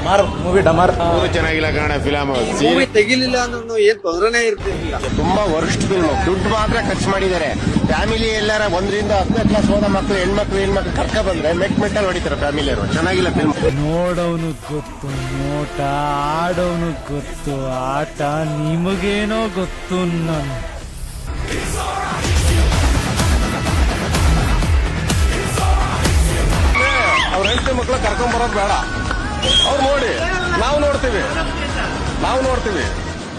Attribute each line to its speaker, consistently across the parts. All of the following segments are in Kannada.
Speaker 1: ಡಮಾರ್ ಮೂವಿ ಡಮಾರ್
Speaker 2: ಚೆನ್ನಾಗಿಲ್ಲ ಕನ್ನಡ ಫಿಲಮ್
Speaker 3: ಮೂವಿ ತೆಗಿಲಿಲ್ಲ ಅನ್ನೋ ಏನ್ ತೊಂದರೆನೇ ಇರ್ತಿರ್ಲಿಲ್ಲ.
Speaker 2: ತುಂಬಾ ವರ್ಸ್ಟ್ ಫಿಲ್ಮ್. ದುಡ್ಡು ಮಾತ್ರ ಖರ್ಚು ಮಾಡಿದ್ದಾರೆ. ಫ್ಯಾಮಿಲಿ ಎಲ್ಲಾರ 1ರಿಂದ 10ನೇ ಕ್ಲಾಸ್ ಹೋದ ಮಕ್ಕಳು ಹೆಣ್ಮಕ್ಳು ಕರ್ಕ ಬಂದ್ರೆ ಮೆಟ್ಟಲ್ಲಿ ಹೊಡಿತಾರೆ ಫ್ಯಾಮಿಲಿಯವರು. ಚೆನ್ನಾಗಿಲ್ಲ ಫಿಲ್ಮ್.
Speaker 4: ನೋಡೋನು ಗೊತ್ತು ನೋಟ, ಆಡೋನು ಗೊತ್ತು ಆಟ, ನಿಮಗೇನೋ ಗೊತ್ತು ನಾನು.
Speaker 2: ಅವ್ರ ಹೆಂಡತಿ ಮಕ್ಳು ಕರ್ಕೊಂಡ್ ಬರೋದು ಬೇಡ. ಅವ್ರು ನೋಡಿ, ನಾವು ನೋಡ್ತೀವಿ.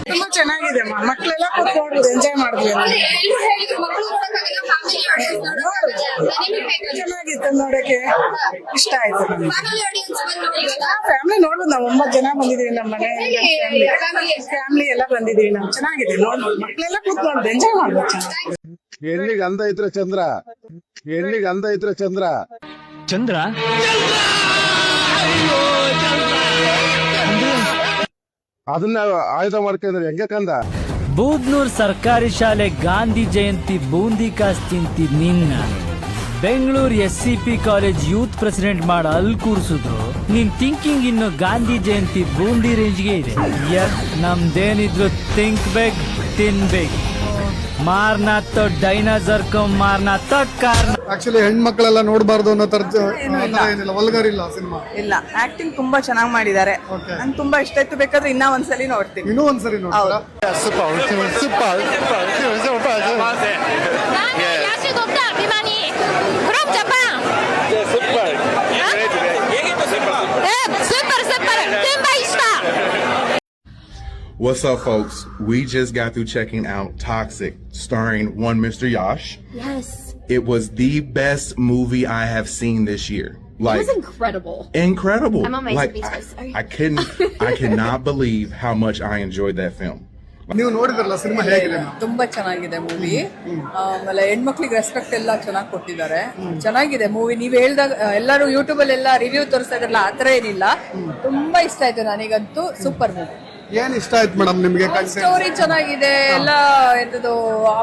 Speaker 5: ತುಂಬಾ ಚೆನ್ನಾಗಿದೆ. ಮಕ್ಕಳೆಲ್ಲ ಕೂತ್ಕೊಂಡು ಎಂಜಾಯ್ ಮಾಡಿದ್ವಿ. ಚೆನ್ನಾಗಿತ್ತು, ನೋಡಕ್ಕೆ ಇಷ್ಟ ಆಯ್ತು. ಫ್ಯಾಮಿಲಿ ನೋಡ್ಬೋದು. ನಾವು 9 ಜನ ಬಂದಿದೀವಿ. ನಮ್ಮ ಮನೆ ಫ್ಯಾಮಿಲಿ ಎಲ್ಲ ಬಂದಿದೀವಿ ನಾವು. ಚೆನ್ನಾಗಿದೆ ನೋಡ್ಬೋದು. ಮಕ್ಕಳೆಲ್ಲ ಕೂತ್ಕೊಂಡು ಎಂಜಾಯ್ ಮಾಡ್ಬೋದು.
Speaker 2: ಹೆಣ್ಣಿಗೆ ಅಂದ ಇದ್ರೆ ಚಂದ್ರ
Speaker 4: ಚಂದ್ರ
Speaker 2: ಅದನ್ನ ಆಯುಧ ಮಾಡ್ಕೊಂಡ್ರೆ ಹೆಂಗೆ ಕಂದ.
Speaker 4: ಬೂದ್ನೂರ್ ಸರ್ಕಾರಿ ಶಾಲೆ ಗಾಂಧಿ ಜಯಂತಿ ಬೂಂದಿ ಕಾಸ್ ತಿಂತಿ ನಿನ್ನ Bengaluru SCP college youth president ಮಾಡ ಅಲ್ಲಿ ಕೂರ್ಸಿದ್ರು. ನಿನ್ ಥಿಂಕಿಂಗ್ ಇನ್ನು ಗಾಂಧಿ ಜಯಂತಿ ಬೂಂದಿ ರೇಂಜ್ಗೆ ಇದೆ. ನಮ್ದೇನಿದ್ರು ಥಿಂಕ್ ಬೇಕ್ ತಿನ್ಬೇಕು. ಮಾರ್ನಾ ತೋ ಡೈನಾಸರ್ ಕೋ ಮಾರ್ನಾ ತೋ ಕಾರ್.
Speaker 3: ಆಕ್ಚುಲಿ ಹೆಣ್ಮಕ್ಳೆಲ್ಲ ನೋಡಬಾರ್ದು ಅನ್ನೋ ತರದ ಏನಿಲ್ಲ, ವಲ್ಗರ್ ಇಲ್ಲ ಸಿನಿಮಾ.
Speaker 5: ಇಲ್ಲ, ಆಕ್ಟಿಂಗ್ ತುಂಬಾ ಚೆನ್ನಾಗಿ ಮಾಡಿದ್ದಾರೆ. ನಂಗೆ ತುಂಬಾ ಇಷ್ಟ ಆಯ್ತು. ಬೇಕಾದ್ರೆ ಇನ್ನೂ ಒಂದ್ಸಲಿ ನೋಡ್ತೀನಿ.
Speaker 3: ನೋಡ್ತೀರಾ?
Speaker 6: What's up, folks? We just got through checking out Toxic, starring one Mr. Yash.
Speaker 7: Yes.
Speaker 6: It was the best movie I have seen this year. Like,
Speaker 7: it was incredible.
Speaker 6: Incredible.
Speaker 7: I'm on my
Speaker 6: like, I cannot believe how much I enjoyed that film.
Speaker 3: ನೀವು ನೋಡಿದ್ರಲ್ಲ ಸಿನಿಮಾ, ಹೇಗಿದೆ?
Speaker 5: ತುಂಬಾ ಚೆನ್ನಾಗಿದೆ ಮೂವಿ. ಆಮೇಲೆ ಹೆಣ್ಮಕ್ಳಿಗೆ ರೆಸ್ಪೆಕ್ಟ್ ಎಲ್ಲ ಚೆನ್ನಾಗಿ ಕೊಟ್ಟಿದ್ದಾರೆ. ಚೆನ್ನಾಗಿದೆ ಮೂವಿ. ನೀವ್ ಹೇಳ್ದಾಗ ಎಲ್ಲರೂ ಯೂಟ್ಯೂಬ್ ಅಲ್ಲಿ ಎಲ್ಲ ರಿವ್ಯೂ ತೋರಿಸ್ತಾ ಇದ್ರಲ್ಲ, ಆತರ ಏನಿಲ್ಲ. ತುಂಬಾ ಇಷ್ಟ ಆಯ್ತು ನನಗಂತೂ. Super movie.
Speaker 3: ಏನ್ ಇಷ್ಟ ಆಯ್ತು ಮೇಡಮ್ ನಿಮ್ಗೆ?
Speaker 5: ಸ್ಟೋರಿ ಚೆನ್ನಾಗಿದೆ. ಎಲ್ಲ ಎಂತದು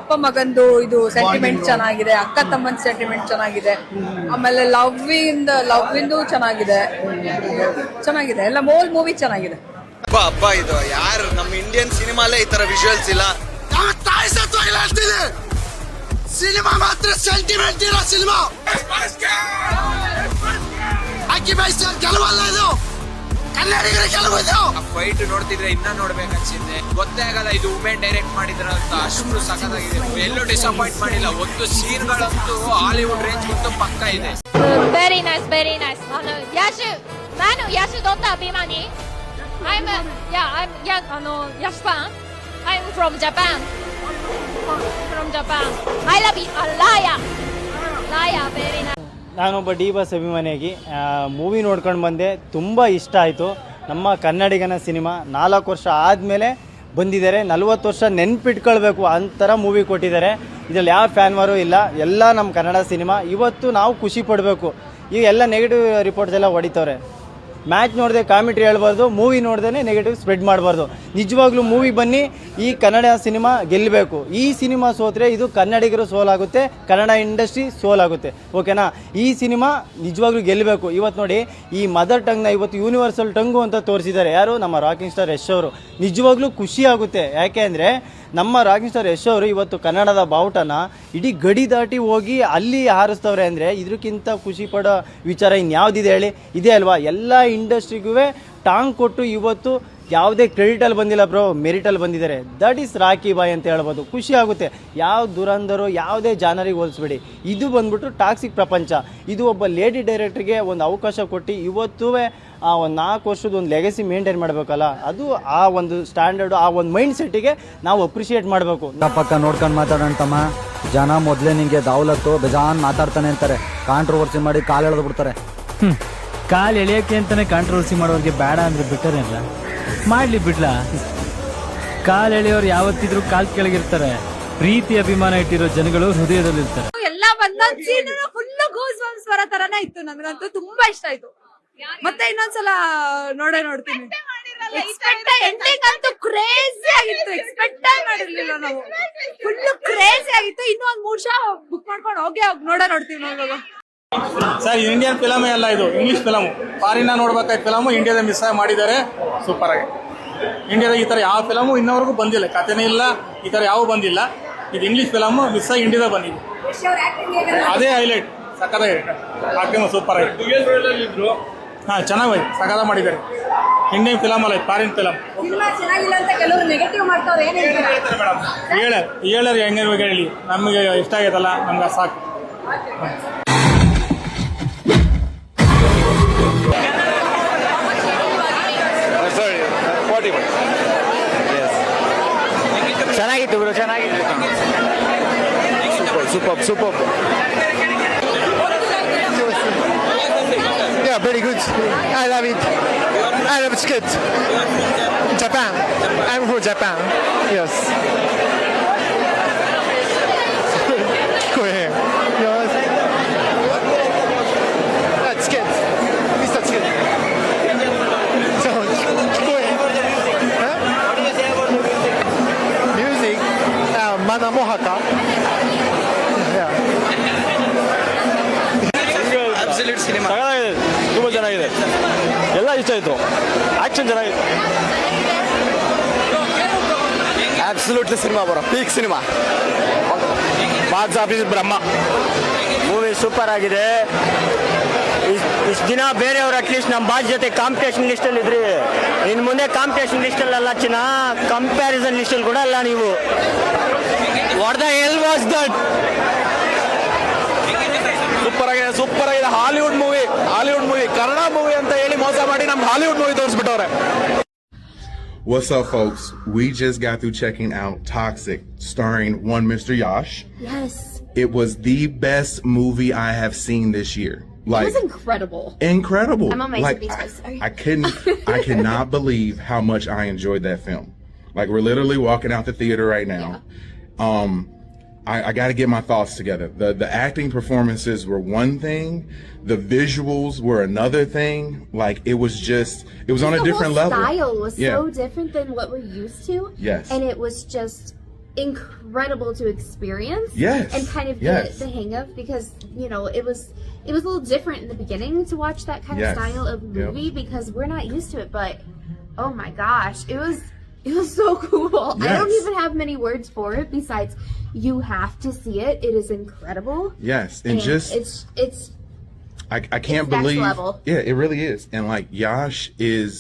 Speaker 5: ಅಪ್ಪ ಮಗಂದು ಇದು ಸೆಂಟಿಮೆಂಟ್ ಚೆನ್ನಾಗಿದೆ. ಅಕ್ಕ ತಮ್ಮನ ಸೆಂಟಿಮೆಂಟ್ ಚೆನ್ನಾಗಿದೆ. ಆಮೇಲೆ ಲವ್ ಚೆನ್ನಾಗಿದೆ. ಎಲ್ಲ ಮೋಲ್ ಮೂವಿ ಚೆನ್ನಾಗಿದೆ.
Speaker 8: ಅಪ್ಪ ಇದು ಯಾರು ನಮ್ಮ ಇಂಡಿಯನ್ ಸಿನಿಮಾಲೇ ಈ ತರ ವಿಜುವಲ್ಸ್ ಇಲ್ಲ. ಸಿನಿಮಾ ಮಾತ್ರ ಸೆಂಟಿಮೆಂಟ್ ಇರೋ ಸಿನಿಮಾ. ಅಕ್ಕಿ ಬಯಸ ಗೆಲುವಲ್ಲ ಇದು, ಕನ್ನಡಿಗರ ಗೆಲುವುದು. ಫೈಟ್ ನೋಡ್ತಿದ್ರೆ ಇನ್ನ ನೋಡ್ಬೇಕು ಅನ್ಸಿದ್ದೆ. ಗೊತ್ತೇ ಆಗಲ್ಲ ಇದು ವುಮೆನ್ ಡೈರೆಕ್ಟ್ ಮಾಡಿದ್ರ ಅಂತ. ಅಷ್ಟು ಸಖತ್ತಾಗಿದೆ. ಎಲ್ಲೂ ಡಿಸಪಾಯಿಂಟ್ ಮಾಡಿಲ್ಲ. ಒಂದು ಸೀನ್ಗಳಂತೂ ಹಾಲಿವುಡ್ ರೇಂಜ್ ಅಂತೂ ಪಕ್ಕ ಇದೆ.
Speaker 7: Very nice. ನಾನು ಯಾಶ್ ದೊಡ್ಡ ಅಭಿಮಾನಿ. I'm Yash fan. I'm from Japan. I love you. Laya, very nice.
Speaker 4: ನಾನೊಬ್ಬ ಡಿ ಬಾಸ್ ಅಭಿಮಾನಿಯಾಗಿ ಮೂವಿ ನೋಡ್ಕೊಂಡು ಬಂದೆ. ತುಂಬ ಇಷ್ಟ ಆಯಿತು. ನಮ್ಮ ಕನ್ನಡಿಗನ ಸಿನಿಮಾ 4 ವರ್ಷ ಆದಮೇಲೆ ಬಂದಿದ್ದಾರೆ. 40 ವರ್ಷ ನೆನ್ಪಿಟ್ಕೊಳ್ಬೇಕು ಅಂತರ ಮೂವಿ ಕೊಟ್ಟಿದ್ದಾರೆ. ಇದರಲ್ಲಿ ಯಾವ ಫ್ಯಾನ್ ವಾರು ಇಲ್ಲ. ಎಲ್ಲ ನಮ್ಮ ಕನ್ನಡ ಸಿನಿಮಾ. ಇವತ್ತು ನಾವು ಖುಷಿ ಪಡಬೇಕು. ಈಗ ಎಲ್ಲ ನೆಗೆಟಿವ್ ರಿಪೋರ್ಟ್ಸ್ ಎಲ್ಲ ಹೊಡಿತವ್ರೆ. ಮ್ಯಾಚ್ ನೋಡಿದೆ ಕಾಮೆಂಟ್ರಿ ಹೇಳ್ಬಾರ್ದು, ಮೂವಿ ನೋಡ್ದೇ ನೆಗೆಟಿವ್ ಸ್ಪ್ರೆಡ್ ಮಾಡಬಾರ್ದು. ನಿಜವಾಗ್ಲೂ ಮೂವಿ ಬನ್ನಿ. ಈ ಕನ್ನಡ ಸಿನಿಮಾ ಗೆಲ್ಲಬೇಕು. ಈ ಸಿನಿಮಾ ಸೋತ್ರೆ ಇದು ಕನ್ನಡಿಗರು ಸೋಲಾಗುತ್ತೆ, ಕನ್ನಡ ಇಂಡಸ್ಟ್ರಿ ಸೋಲಾಗುತ್ತೆ. ಓಕೆನಾ? ಈ ಸಿನಿಮಾ ನಿಜವಾಗ್ಲೂ ಗೆಲ್ಲಬೇಕು. ಇವತ್ತು ನೋಡಿ, ಈ ಮದರ್ ಟಂಗ್ನ ಇವತ್ತು ಯೂನಿವರ್ಸಲ್ ಟಂಗು ಅಂತ ತೋರಿಸಿದ್ದಾರೆ. ಯಾರು? ನಮ್ಮ ರಾಕಿಂಗ್ ಸ್ಟಾರ್ ಯಶ್ ಅವರು. ನಿಜವಾಗ್ಲೂ ಖುಷಿ ಆಗುತ್ತೆ. ಯಾಕೆ ಅಂದರೆ ನಮ್ಮ ರಾಕಿಂಗ್ ಸ್ಟಾರ್ ಯಶ್ ಅವರು ಇವತ್ತು ಕನ್ನಡದ ಬಾವುಟನ ಇಡೀ ಗಡಿ ದಾಟಿ ಹೋಗಿ ಅಲ್ಲಿ ಹಾರಿಸ್ತವ್ರೆ ಅಂದರೆ ಇದಕ್ಕಿಂತ ಖುಷಿ ಪಡೋ ವಿಚಾರ ಇನ್ಯಾವುದಿದೆ ಹೇಳಿ? ಇದೆ ಅಲ್ವಾ? ಎಲ್ಲ ಇಂಡಸ್ಟ್ರಿಗೂ ಟಾಂಗ್ ಕೊಟ್ಟು ಇವತ್ತು ಯಾವುದೇ ಕ್ರೆಡಿಟಲ್ಲಿ ಬಂದಿಲ್ಲ ಬ್ರೋ, ಮೆರಿಟಲ್ಲಿ ಬಂದಿದ್ದಾರೆ. ದಟ್ ಈಸ್ ರಾಕಿ ಬಾಯ್ ಅಂತ ಹೇಳ್ಬೋದು. ಖುಷಿ ಆಗುತ್ತೆ. ಯಾವ ದುರಂಧರು ಯಾವುದೇ ಜಾನರಿಗೆ ಹೋಲಿಸ್ಬೇಡಿ. ಇದು ಬಂದ್ಬಿಟ್ಟು ಟಾಕ್ಸಿಕ್ ಪ್ರಪಂಚ. ಇದು ಒಬ್ಬ ಲೇಡಿ ಡೈರೆಕ್ಟ್ರಿಗೆ ಒಂದು ಅವಕಾಶ ಕೊಟ್ಟು ಇವತ್ತೂ ಒಂದು 4 ವರ್ಷದ ಒಂದು ಲೆಗಸಿ ಮೇಂಟೈನ್ ಮಾಡಬೇಕಲ್ಲ, ಅದು ಆ ಒಂದು ಸ್ಟ್ಯಾಂಡರ್ಡು, ಆ ಒಂದು ಮೈಂಡ್ ಸೆಟ್ಟಿಗೆ ನಾವು ಅಪ್ರಿಷಿಯೇಟ್ ಮಾಡಬೇಕು.
Speaker 1: ಪಕ್ಕ ನೋಡ್ಕೊಂಡು ಮಾತಾಡೋಂತಮ್ಮ ಜನ ಮೊದಲೇ ನಿಂಗೆ ದಾವಲತ್ತು ಬೇಜಾನ್ ಮಾತಾಡ್ತಾನೆ ಅಂತಾರೆ. ಕಾಂಟ್ರವರ್ಸಿ ಮಾಡಿ ಕಾಲು ಎಳೆದು ಬಿಡ್ತಾರೆ.
Speaker 4: ಕಾಲು ಎಳೆಯೋಕ್ಕೆ ಅಂತಲೇ ಕಾಂಟ್ರವರ್ಸಿ ಮಾಡೋರಿಗೆ ಬೇಡ ಅಂದರೆ ಬಿಟ್ಟರೇನಲ್ಲ, ಮಾಡಲಿ ಬಿಡ್ಲ. ಕಾಲು ಎಳೆಯೋರು ಯಾವತ್ತಿದ್ರು ಕಾಲು ಕೆಳಗಿರ್ತಾರೆ. ಪ್ರೀತಿ ಅಭಿಮಾನ ಇಟ್ಟಿರೋ ಜನಗಳು ಹೃದಯದಲ್ಲಿರ್ತಾರೆ.
Speaker 7: ಎಲ್ಲ ಒಂದೊಂದು ಸೀನ್ ಫುಲ್ ಗೂಸ್ ಬಂಪ್ಸ್ ಬರೋ ತರನೇ ಇತ್ತು. ನನಗಂತೂ ತುಂಬಾ ಇಷ್ಟ ಆಯ್ತು. ಮತ್ತೆ ಇನ್ನೊಂದ್ಸಲ ನೋಡ್ತೀನಿ. ಎಂಡಿಂಗ್ ಅಂತೂ ಕ್ರೇಜಿ ಆಗಿತ್ತು. ಎಕ್ಸ್ಪೆಕ್ಟ್ ಮಾಡಿರ್ಲಿಲ್ಲ ನಾವು. ಫುಲ್ ಕ್ರೇಜಿ ಆಗಿತ್ತು. ಇನ್ನೂ ಒಂದು 3 ಶೋ ಬುಕ್ ಮಾಡ್ಕೊಂಡು ಹೋಗಿ ನೋಡ್ತೀವಿ ನೋಡುವಾಗ.
Speaker 9: ಸರ್ ಇಂಡಿಯನ್ ಫಿಲಮೇ ಅಲ್ಲ, ಇದು ಇಂಗ್ಲೀಷ್ ಫಿಲಮು. ಫಾರಿನ ನೋಡ್ಬೇಕಾದ ಫಿಲಮು ಇಂಡಿಯಾದ ಮಿಸ್ ಮಾಡಿದ್ದಾರೆ ಸೂಪರಾಗಿ. ಇಂಡಿಯಾದ ಈ ಥರ ಯಾವ ಫಿಲಮು ಇನ್ನವರೆಗೂ ಬಂದಿಲ್ಲ, ಕಥೆನೇ ಇಲ್ಲ, ಈ ಥರ ಯಾವ ಬಂದಿಲ್ಲ. ಇದು ಇಂಗ್ಲೀಷ್ ಫಿಲಮು ಮಿಸ್ ಆಗಿ ಇಂಡಿಯಾದ ಬಂದಿದೆ, ಅದೇ ಹೈಲೈಟ್. ಸಕ್ಕತ್ತಾಗಿ ಆಕ್ಟಿಂಗ್ ಸೂಪರ್ ಆಗಿ. ಹಾಂ ಚೆನ್ನಾಗಿ ಸಕ್ಕತ್ತ ಮಾಡಿದ್ದಾರೆ. ಇಂಡಿಯನ್ ಫಿಲಮ್ ಅಲ್ಲ, ಫಾರಿನ್ ಫಿಲಮ್. ಹೇಳರಿ ಹೆಂಗೆ ಹೇಳಿ, ನಮಗೆ ಇಷ್ಟ ಆಗೈತಲ್ಲ, ನಮ್ಗೆ ಸಾಕು.
Speaker 4: ಚೆನ್ನಾಗಿತ್ತು ಬ್ರೋ, ಚೆನ್ನಾಗಿತ್ತು. Super super.
Speaker 10: Yeah, very good. I love it. I love it. Good. Japan. I'm from Japan. Yes. Go ahead. Yes. That's good. Mr. Good. So, go ahead. Huh? Music. Mana Mohaka. Yeah.
Speaker 4: ತುಂಬ ಚೆನ್ನಾಗಿದೆ, ಎಲ್ಲ ಇಷ್ಟ ಆಯಿತು. ಆ್ಯಕ್ಷನ್ ಚೆನ್ನಾಗಿದೆ.
Speaker 1: ಅಬ್ಸಲ್ಯೂಟ್ಲಿ ಸಿನಿಮಾ ಬರೋ ಪೀಕ್ ಸಿನಿಮಾ. ಬಾಕ್ಸ್ ಆಫೀಸ್ ಬ್ರಹ್ಮ. ಮೂವಿ ಸೂಪರ್ ಆಗಿದೆ. ಇಷ್ಟು ದಿನ ಬೇರೆಯವ್ರು ಅಟ್ಲೀಸ್ಟ್ ನಮ್ಮ ಬಾಸ್ ಜೊತೆ ಕಾಂಪಿಟೇಷನ್ ಲಿಸ್ಟಲ್ಲಿ ಇದ್ರಿ, ಇನ್ನು ಮುಂದೆ ಕಾಂಪಿಟೇಷನ್ ಲಿಸ್ಟಲ್ಲ ಚಿನ್ನ, ಕಂಪ್ಯಾರಿಸನ್ ಲಿಸ್ಟಲ್ಲಿ ಕೂಡ ಅಲ್ಲ ನೀವು. What the hell was that? Super ಆಗಿದೆ. ಹಾಲಿವುಡ್ ಮೂವಿ ಕನ್ನಡ ಮೂವಿ ಅಂತ ಹೇಳಿ ಮೋಸ ಮಾಡಿ ನಮ್ಗೆ ಹಾಲಿವುಡ್ ಮೂವಿ ತೋರಿಸ್ಬಿಟ್ಟವ್ರೆ.
Speaker 6: What's up, folks? We just got through checking out Toxic, starring one Mr. Yash.
Speaker 7: Yes.
Speaker 6: It was the best movie I have seen this year. Like,
Speaker 7: It was incredible.
Speaker 6: Incredible.
Speaker 7: I'm on my
Speaker 6: like,
Speaker 7: tippy toes, sorry.
Speaker 6: I cannot believe how much I enjoyed that film. Like, we're literally walking out the theater right now.
Speaker 7: Yeah.
Speaker 6: I got to get my thoughts together. The acting performances were one thing, the visuals were another thing. Like, it was on a different level.
Speaker 11: The style was so different than what we're used to.
Speaker 6: Yes.
Speaker 11: And it was just incredible to experience.
Speaker 6: Yes.
Speaker 11: And kind of get the hang of, because, you know, it was a little different in the beginning to watch that kind of style of movie because we're not used to it, but oh my gosh, it was so cool.
Speaker 6: Yes.
Speaker 11: I don't even have many words for it besides you have to see it. It is incredible.
Speaker 6: Yes, and just
Speaker 11: it's
Speaker 6: I can't
Speaker 11: it's
Speaker 6: believe.
Speaker 11: next level.
Speaker 6: Yeah, it really is. And like Yash is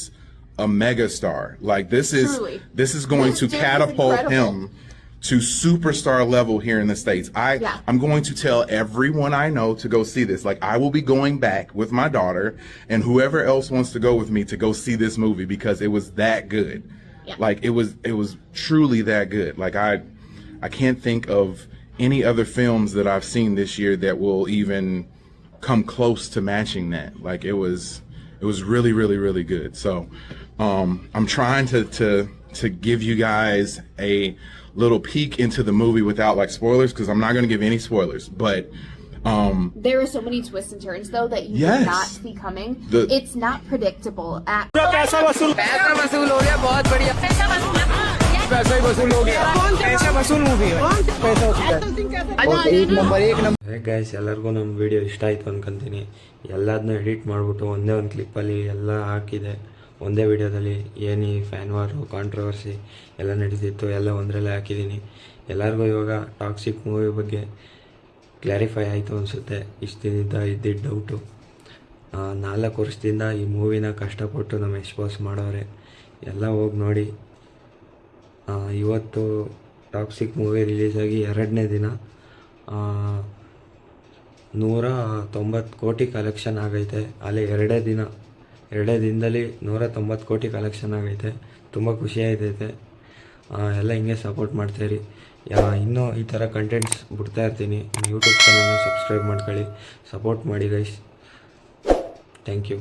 Speaker 6: a mega star. Like this is going to catapult him to superstar level here in the States. I'm going to tell everyone I know to go see this. Like, I will be going back with my daughter and whoever else wants to go with me to go see this movie because it was that good.
Speaker 11: Yeah.
Speaker 6: Like it was truly that good. Like I can't think of any other films that I've seen this year that will even come close to matching that. Like it was really, really, really good. So I'm trying to give you guys a little peek into the movie without like spoilers, because I'm not going to give any spoilers, but
Speaker 11: there are so many twists and turns though that you did not see coming. It's not predictable at
Speaker 8: पैसा वसूल हो गया, बहुत बढ़िया. पैसा ही वसूल हो गया. पैसा वसूल मूवी है.
Speaker 12: ಗೈಸ್, ಎಲ್ಲರಿಗೂ ನಮ್ಮ ವಿಡಿಯೋ ಇಷ್ಟ ಆಯಿತು ಅನ್ಕೊಂತೀನಿ. ಎಲ್ಲದನ್ನೂ ಎಡಿಟ್ ಮಾಡಿಬಿಟ್ಟು ಒಂದೇ ಒಂದು ಕ್ಲಿಪ್ಪಲ್ಲಿ ಎಲ್ಲ ಹಾಕಿದೆ. ಒಂದೇ ವಿಡಿಯೋದಲ್ಲಿ ಏನು ಫ್ಯಾನ್ ವಾರು ಕಾಂಟ್ರವರ್ಸಿ ಎಲ್ಲ ನಡೀತಿತ್ತು ಎಲ್ಲ ಒಂದರಲ್ಲೇ ಹಾಕಿದ್ದೀನಿ. ಎಲ್ಲರಿಗೂ ಇವಾಗ ಟಾಕ್ಸಿಕ್ ಮೂವಿ ಬಗ್ಗೆ ಕ್ಲಾರಿಫೈ ಆಯಿತು ಅನಿಸುತ್ತೆ. ಇಷ್ಟು ದಿನದಿಂದ ಇದ್ದಿದ್ದ ಡೌಟು. 4 ವರ್ಷದಿಂದ ಈ ಮೂವಿನ ಕಷ್ಟಪಟ್ಟು ನಮ್ಮ ಎಕ್ಸ್ಪೋಸ್ ಮಾಡೋರೆ, ಎಲ್ಲ ಹೋಗಿ ನೋಡಿ. ಇವತ್ತು ಟಾಕ್ಸಿಕ್ ಮೂವಿ ರಿಲೀಸಾಗಿ 2ನೇ ದಿನ 190 ಕೋಟಿ ಕಲೆಕ್ಷನ್ ಆಗೈತೆ. ಅಲ್ಲಿ 2 ದಿನದಲ್ಲಿ 190 ಕೋಟಿ ಕಲೆಕ್ಷನ್ ಆಗೈತೆ. ತುಂಬ ಖುಷಿಯಾಗೈತೆ. ಎಲ್ಲ ಹಿಂಗೆ ಸಪೋರ್ಟ್ ಮಾಡ್ತಾಯಿರಿ. ಇನ್ನೂ ಈ ಥರ ಕಂಟೆಂಟ್ಸ್ ಬಿಡ್ತಾ ಇರ್ತೀನಿ. ಯೂಟ್ಯೂಬ್ ಚಾನಲ್ನ ಸಬ್ಸ್ಕ್ರೈಬ್ ಮಾಡ್ಕೊಳ್ಳಿ, ಸಪೋರ್ಟ್ ಮಾಡಿ ಗೈಸ್. Thank you.